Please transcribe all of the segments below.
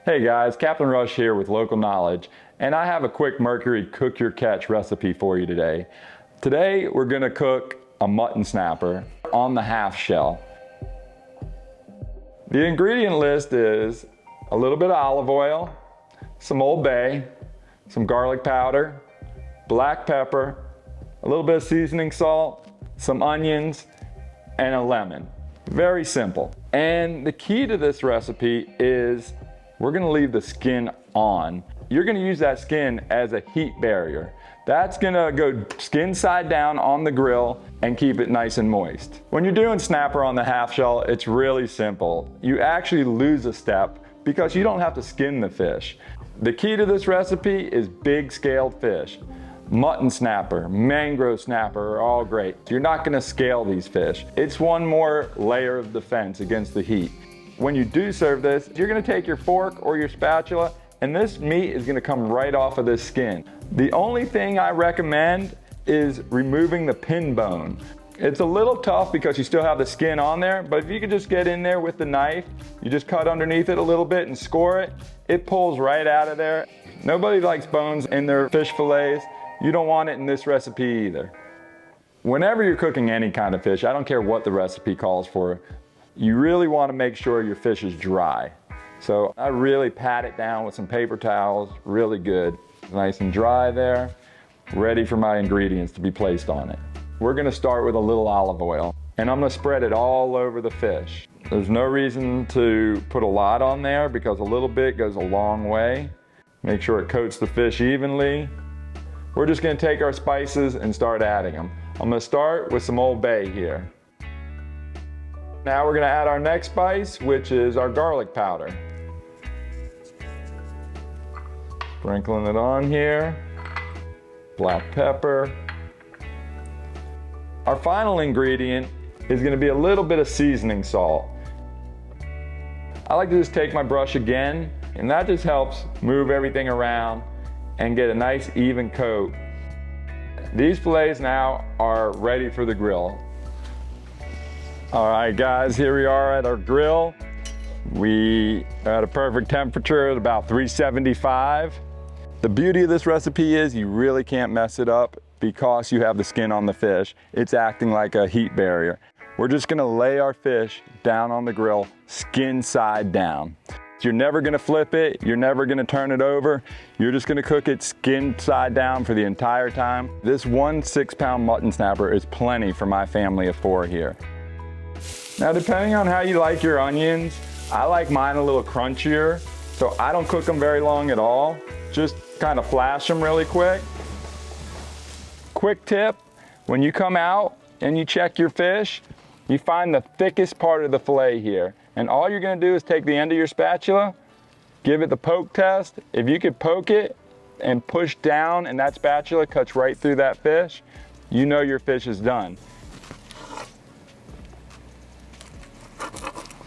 Hey guys, Captain Rush here with Local Knowledge, and I have a quick Mercury cook your catch recipe for you today. Today we're going to cook a mutton snapper on the half shell. The ingredient list is a little bit of olive oil, some Old Bay, some garlic powder, black pepper, a little bit of seasoning salt, some onions, and a lemon. Very simple. And the key to this recipe is we're gonna leave the skin on. You're gonna use that skin as a heat barrier. That's gonna go skin side down on the grill and keep it nice and moist. When you're doing snapper on the half shell, it's really simple. You actually lose a step because you don't have to skin the fish. The key to this recipe is big scaled fish. Mutton snapper, mangrove snapper are all great. You're not gonna scale these fish. It's one more layer of defense against the heat. When you do serve this, you're gonna take your fork or your spatula, and this meat is gonna come right off of this skin. The only thing I recommend is removing the pin bone. It's a little tough because you still have the skin on there, but if you could just get in there with the knife, you just cut underneath it a little bit and score it, it pulls right out of there. Nobody likes bones in their fish fillets. You don't want it in this recipe either. Whenever you're cooking any kind of fish, I don't care what the recipe calls for, you really want to make sure your fish is dry. So I really pat it down with some paper towels, really good. Nice and dry there, ready for my ingredients to be placed on it. We're gonna start with a little olive oil, and I'm gonna spread it all over the fish. There's no reason to put a lot on there because a little bit goes a long way. Make sure it coats the fish evenly. We're just gonna take our spices and start adding them. I'm gonna start with some Old Bay here. Now we're gonna add our next spice, which is our garlic powder. Sprinkling it on here. Black pepper. Our final ingredient is gonna be a little bit of seasoning salt. I like to just take my brush again, and that just helps move everything around and get a nice even coat. These fillets now are ready for the grill. All right guys, here we are at our grill. We are at a perfect temperature at about 375. The beauty of this recipe is you really can't mess it up because you have the skin on the fish. It's acting like a heat barrier. We're just gonna lay our fish down on the grill, skin side down. You're never gonna flip it, you're never gonna turn it over. You're just gonna cook it skin side down for the entire time. This 1 6-pound mutton snapper is plenty for my family of 4 here. Now, depending on how you like your onions, I like mine a little crunchier, so I don't cook them very long at all. Just kind of flash them really quick. Quick tip, when you come out and you check your fish, you find the thickest part of the fillet here. And all you're gonna do is take the end of your spatula, give it the poke test. If you could poke it and push down and that spatula cuts right through that fish, you know your fish is done.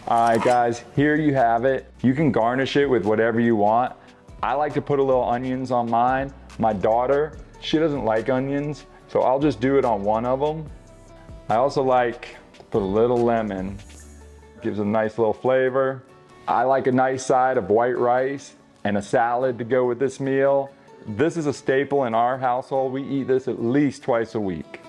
All right guys, here you have it. You can garnish it with whatever you want. I like to put a little onions on mine. My daughter, she doesn't like onions, so I'll just do it on one of them. I also like to put a little lemon. Gives a nice little flavor. I like a nice side of white rice and a salad to go with this meal. This is a staple in our household. We eat this at least twice a week.